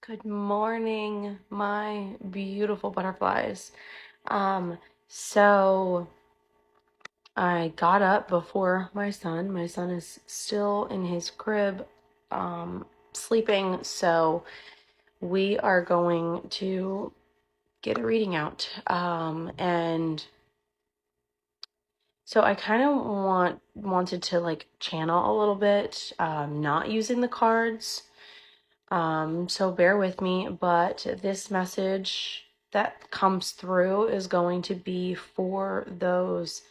Good morning, my beautiful butterflies. So I got up before my son. My son is still in his crib, sleeping. So we are going to get a reading out. And so I kind of wanted to like channel a little bit, not using the cards. So bear with me, but this message that comes through is going to be for those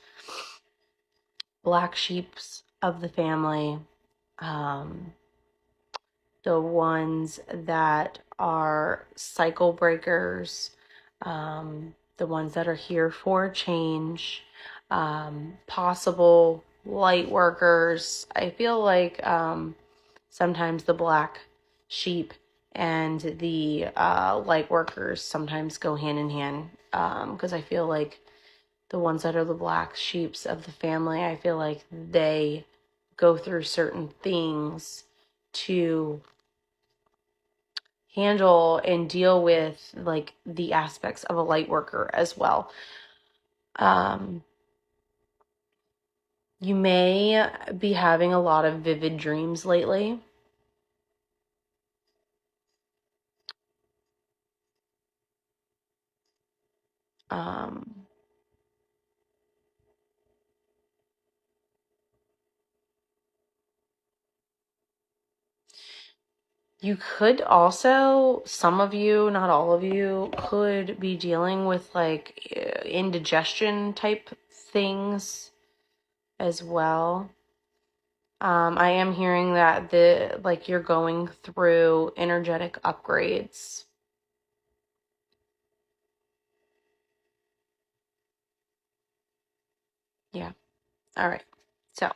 black sheeps of the family, um, the ones that are cycle breakers, the ones that are here for change, possible light workers. I feel like sometimes the black sheep and the light workers sometimes go hand in hand, because I feel like the ones that are the black sheeps of the family, I feel like they go through certain things to handle and deal with like the aspects of a light worker as well. You may be having a lot of vivid dreams lately. Um, You could also, some of you, not all of you, could be dealing with like indigestion type things as well. I am hearing that you're going through energetic upgrades. Yeah. All right. So,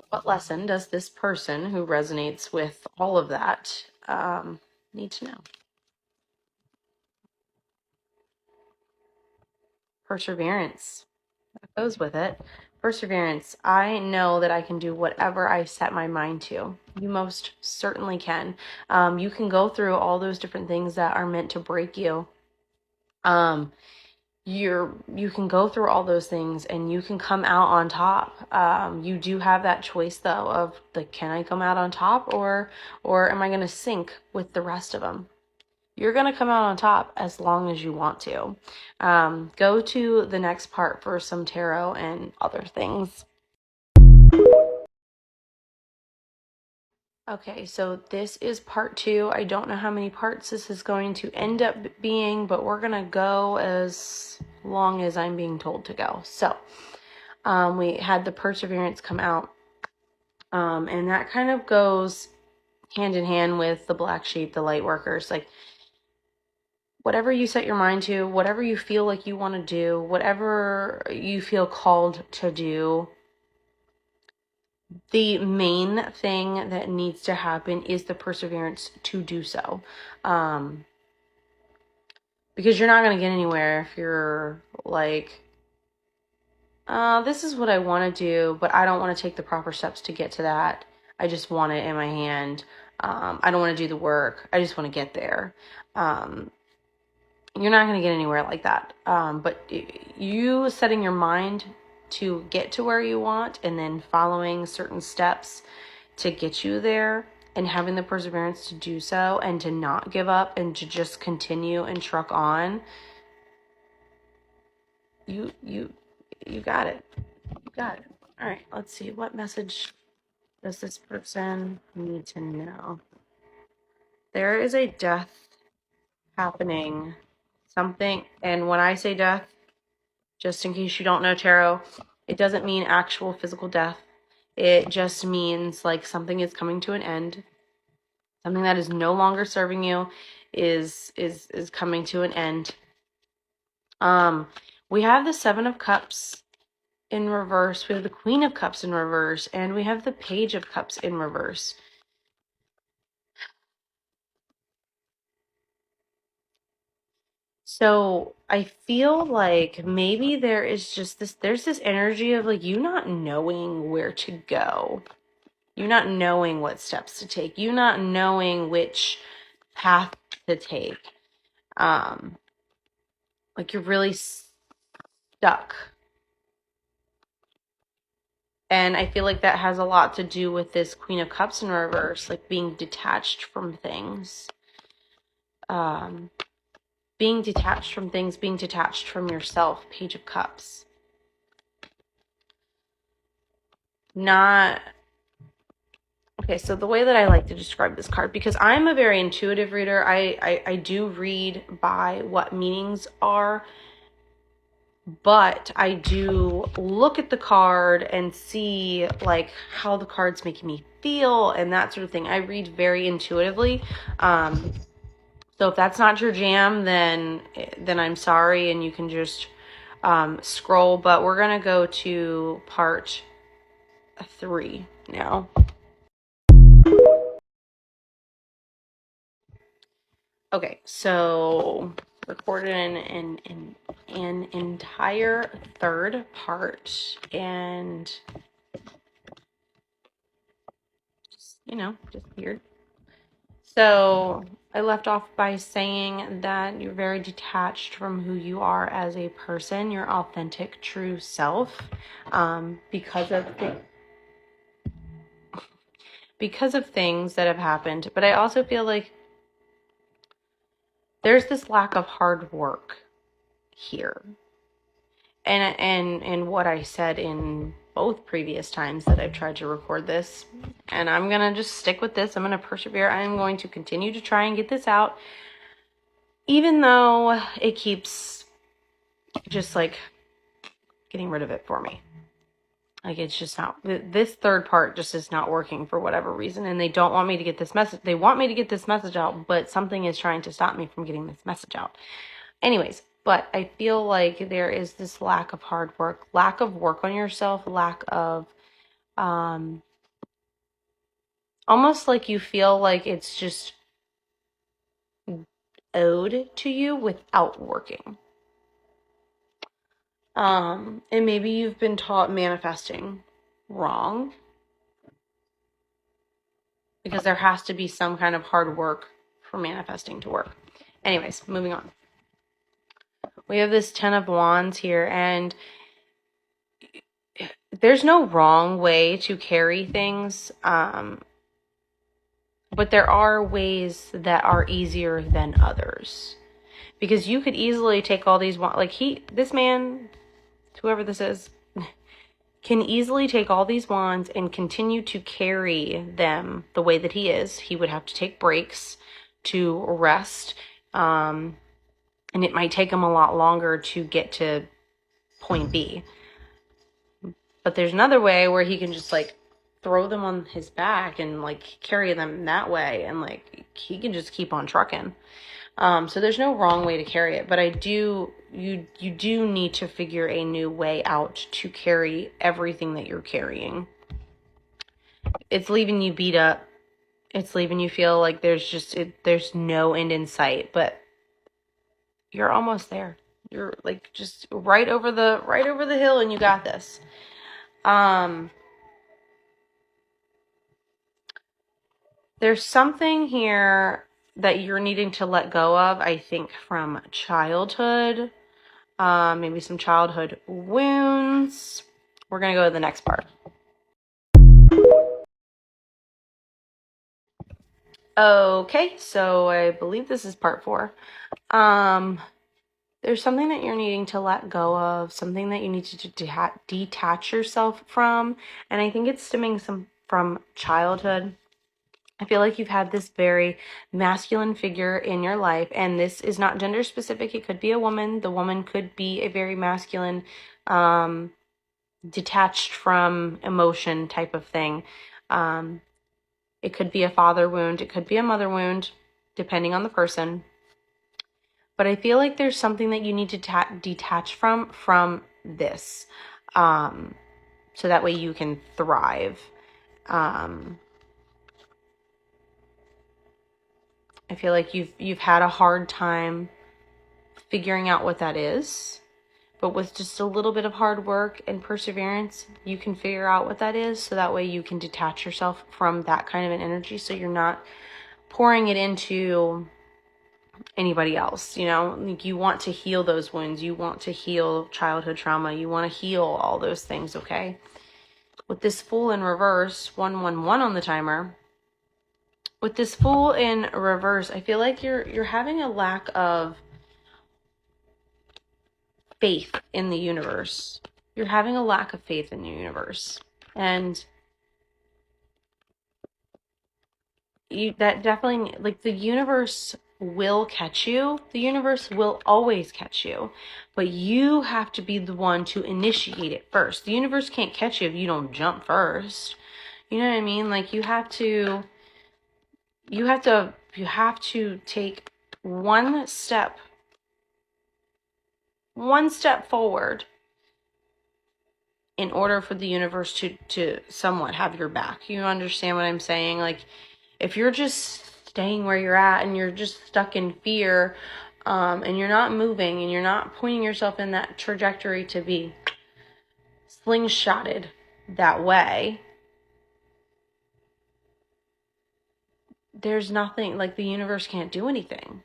what lesson does this person who resonates with all of that need to know? Perseverance. That goes with it. Perseverance. I know that I can do whatever I set my mind to. You most certainly can. You can go through all those different things that are meant to break you. You can go through all those things and you can come out on top. You do have that choice though of like, can I come out on top or am I going to sink with the rest of them? You're going to come out on top as long as you want to. Go to the next part for some tarot and other things. Okay, so this is part 2. I don't know how many parts this is going to end up being, but we're going to go as long as I'm being told to go. So, we had the perseverance come out, and that kind of goes hand in hand with the black sheep, the light workers. Like, whatever you set your mind to, whatever you feel like you want to do, whatever you feel called to do, the main thing that needs to happen is the perseverance to do so. Because you're not going to get anywhere if you're like, this is what I want to do, but I don't want to take the proper steps to get to that. I just want it in my hand. I don't want to do the work. I just want to get there. You're not going to get anywhere like that. But you setting your mind to get to where you want and then following certain steps to get you there and having the perseverance to do so and to not give up and to just continue and truck on, you got it. You got it. All right, let's see. What message does this person need to know? There is a death happening. Something, and when I say death, just in case you don't know tarot, it doesn't mean actual physical death. It just means like something is coming to an end. Something that is no longer serving you is coming to an end. We have the 7 of Cups in reverse, we have the Queen of Cups in reverse, and we have the Page of Cups in reverse. So I feel like maybe there's this energy of like you not knowing where to go. You not knowing what steps to take. You not knowing which path to take. Like you're really stuck. And I feel like that has a lot to do with this Queen of Cups in reverse, like being detached from things. Being detached from things, being detached from yourself, Page of Cups. Not... Okay, so the way that I like to describe this card, because I'm a very intuitive reader, I do read by what meanings are, but I do look at the card and see like how the card's making me feel and that sort of thing. I read very intuitively. So if that's not your jam, then I'm sorry, and you can just scroll. But we're gonna go to part 3 now. Okay, so recorded an entire third part, and just, just weird. So I left off by saying that you're very detached from who you are as a person, your authentic, true self, because of things that have happened. But I also feel like there's this lack of hard work here. And what I said in both previous times that I've tried to record this, and I'm going to just stick with this. I'm going to persevere. I'm going to continue to try and get this out, even though it keeps just like getting rid of it for me. Like, it's just not, this third part just is not working for whatever reason, and they don't want me to get this message. They want me to get this message out, but something is trying to stop me from getting this message out. Anyways, but I feel like there is this lack of hard work, lack of work on yourself, lack of, almost like you feel like it's just owed to you without working. And maybe you've been taught manifesting wrong, because there has to be some kind of hard work for manifesting to work. Anyways, moving on. We have this 10 of Wands here, and there's no wrong way to carry things, but there are ways that are easier than others. Because you could easily take all these, like this man, whoever this is, can easily take all these wands and continue to carry them the way that he is. He would have to take breaks to rest, and it might take him a lot longer to get to point B. But there's another way where he can just like throw them on his back and like carry them that way, and like he can just keep on trucking. So there's no wrong way to carry it, but you do need to figure a new way out to carry everything that you're carrying. It's leaving you beat up. It's leaving you feel like there's no end in sight, but you're almost there. You're like just right over the hill, and you got this. There's something here that you're needing to let go of, I think, from childhood. Maybe some childhood wounds. We're going to go to the next part. Okay, so I believe this is part 4. There's something that you're needing to let go of, something that you need to detach yourself from, and I think it's stemming from childhood. I feel like you've had this very masculine figure in your life, and this is not gender specific. It could be a woman. The woman could be a very masculine, detached from emotion type of thing. It could be a father wound. It could be a mother wound, depending on the person. But I feel like there's something that you need to detach from this, so that way you can thrive. I feel like you've had a hard time figuring out what that is, but with just a little bit of hard work and perseverance, you can figure out what that is, so that way you can detach yourself from that kind of an energy, so you're not pouring it into anybody else, you know? Like, you want to heal those wounds. You want to heal childhood trauma. You want to heal all those things, okay? With this Fool in reverse, 111 on the timer. With this Fool in reverse, I feel like you're having a lack of faith in the universe. You're having a lack of faith in the universe. And that definitely, like, the universe will catch you. The universe will always catch you. But you have to be the one to initiate it first. The universe can't catch you if you don't jump first. You know what I mean? Like, you have to take one step forward in order for the universe to somewhat have your back. You understand what I'm saying? Like, if you're just staying where you're at and you're just stuck in fear, and you're not moving and you're not pointing yourself in that trajectory to be slingshotted that way, there's nothing, like, the universe can't do anything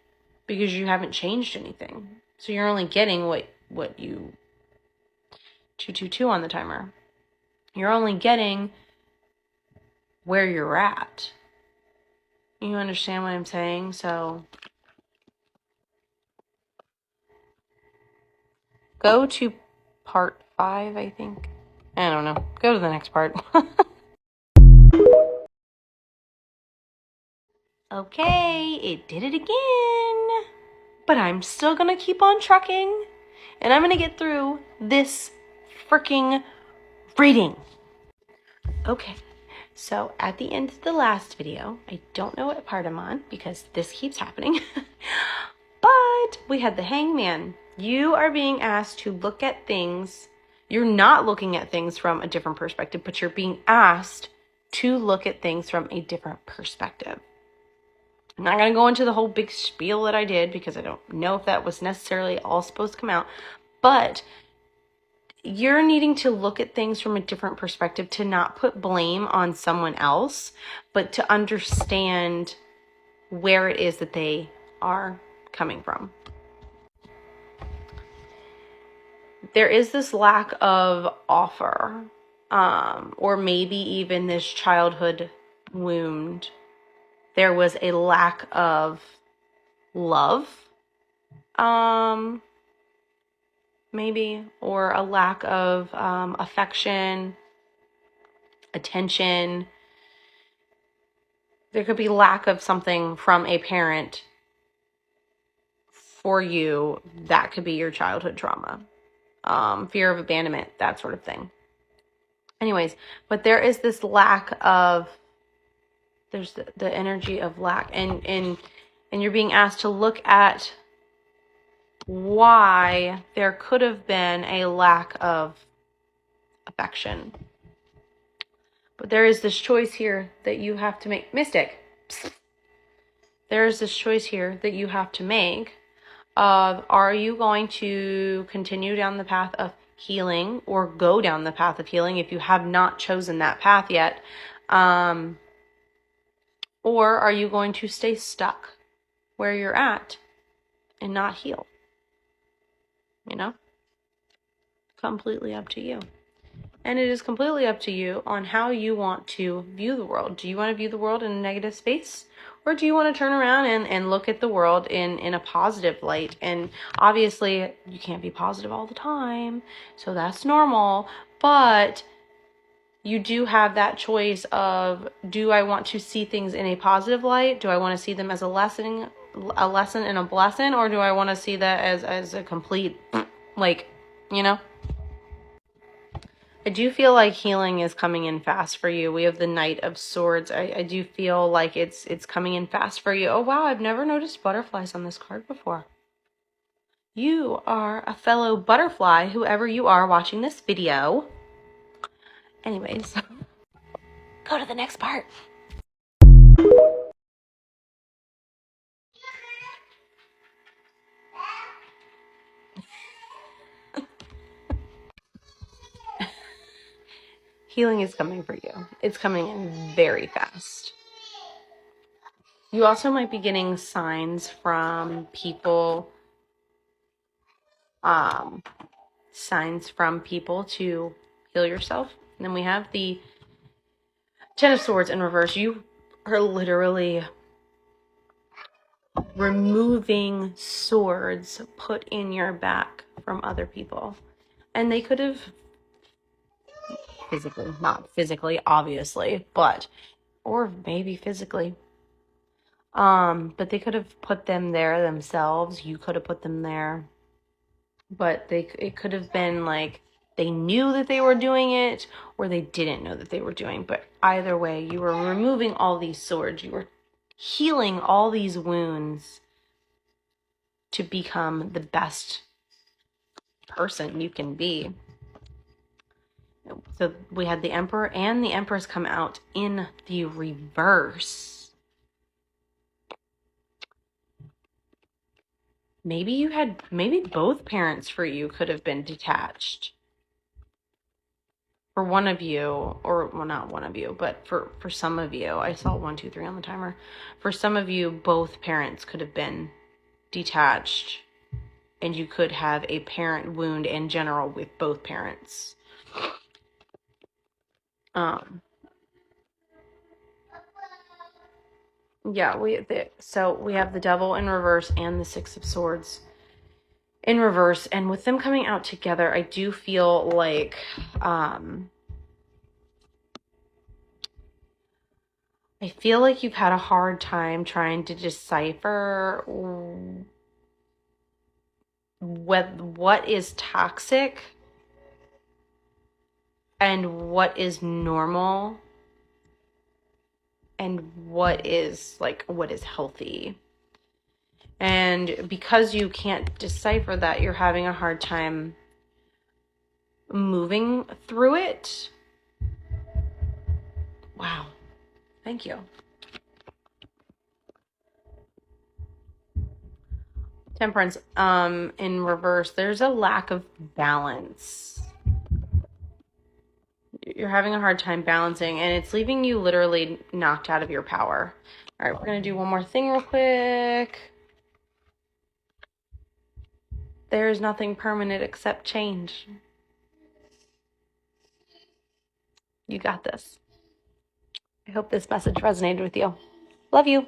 because you haven't changed anything. So you're only getting what you 222 on the timer. You're only getting where you're at. You understand what I'm saying? So go to part 5, I think. I don't know. Go to the next part. Okay, it did it again. But I'm still gonna keep on trucking. And I'm gonna get through this freaking reading. Okay, so at the end of the last video, I don't know what part I'm on because this keeps happening. But we had the Hangman. You are being asked to look at things. You're not looking at things from a different perspective, but you're being asked to look at things from a different perspective. I'm not going to go into the whole big spiel that I did because I don't know if that was necessarily all supposed to come out. But you're needing to look at things from a different perspective, to not put blame on someone else, but to understand where it is that they are coming from. There is this lack of offer, or maybe even this childhood wound. There was a lack of love, maybe, or a lack of affection, attention. There could be lack of something from a parent for you. That could be your childhood trauma, fear of abandonment, that sort of thing. Anyways, but there is this lack of, there's the energy of lack, and you're being asked to look at why there could have been a lack of affection. But there is this choice here that you have to make. Mystic. Psst. There is this choice here that you have to make of, are you going to continue down the path of healing or go down the path of healing if you have not chosen that path yet? Or are you going to stay stuck where you're at and not heal? You know? Completely up to you. And it is completely up to you on how you want to view the world. Do you want to view the world in a negative space? Or do you want to turn around and look at the world in a positive light? And obviously, you can't be positive all the time, so that's normal. But you do have that choice of, do I want to see things in a positive light? Do I want to see them as a lesson and a blessing? Or do I want to see that as a complete, like, you know? I do feel like healing is coming in fast for you. We have the Knight of Swords. I do feel like it's coming in fast for you. Oh, wow, I've never noticed butterflies on this card before. You are a fellow butterfly, whoever you are watching this video. Anyways, go to the next part. Healing is coming for you. It's coming in very fast. You also might be getting signs from people, to heal yourself. And then we have the Ten of Swords in reverse. You are literally removing swords put in your back from other people. And they could have physically, not physically, obviously, but, or maybe physically. But they could have put them there themselves. You could have put them there. But it could have been like they knew that they were doing it or they didn't know that they were doing. But either way, you were removing all these swords. You were healing all these wounds to become the best person you can be. So we had the Emperor and the Empress come out in the reverse. Maybe both parents for you could have been detached. For one of you, or well, not one of you, but for some of you, I saw 1, 2, 3 on the timer. For some of you, both parents could have been detached, and you could have a parent wound in general with both parents. Yeah, so we have the Devil in reverse and the Six of Swords in reverse, and with them coming out together, I do feel like you've had a hard time trying to decipher what is toxic and what is normal and what is healthy. And because you can't decipher that, you're having a hard time moving through it. Wow. Thank you. Temperance, in reverse, there's a lack of balance. You're having a hard time balancing, and it's leaving you literally knocked out of your power. All right, we're going to do one more thing real quick. There is nothing permanent except change. You got this. I hope this message resonated with you. Love you.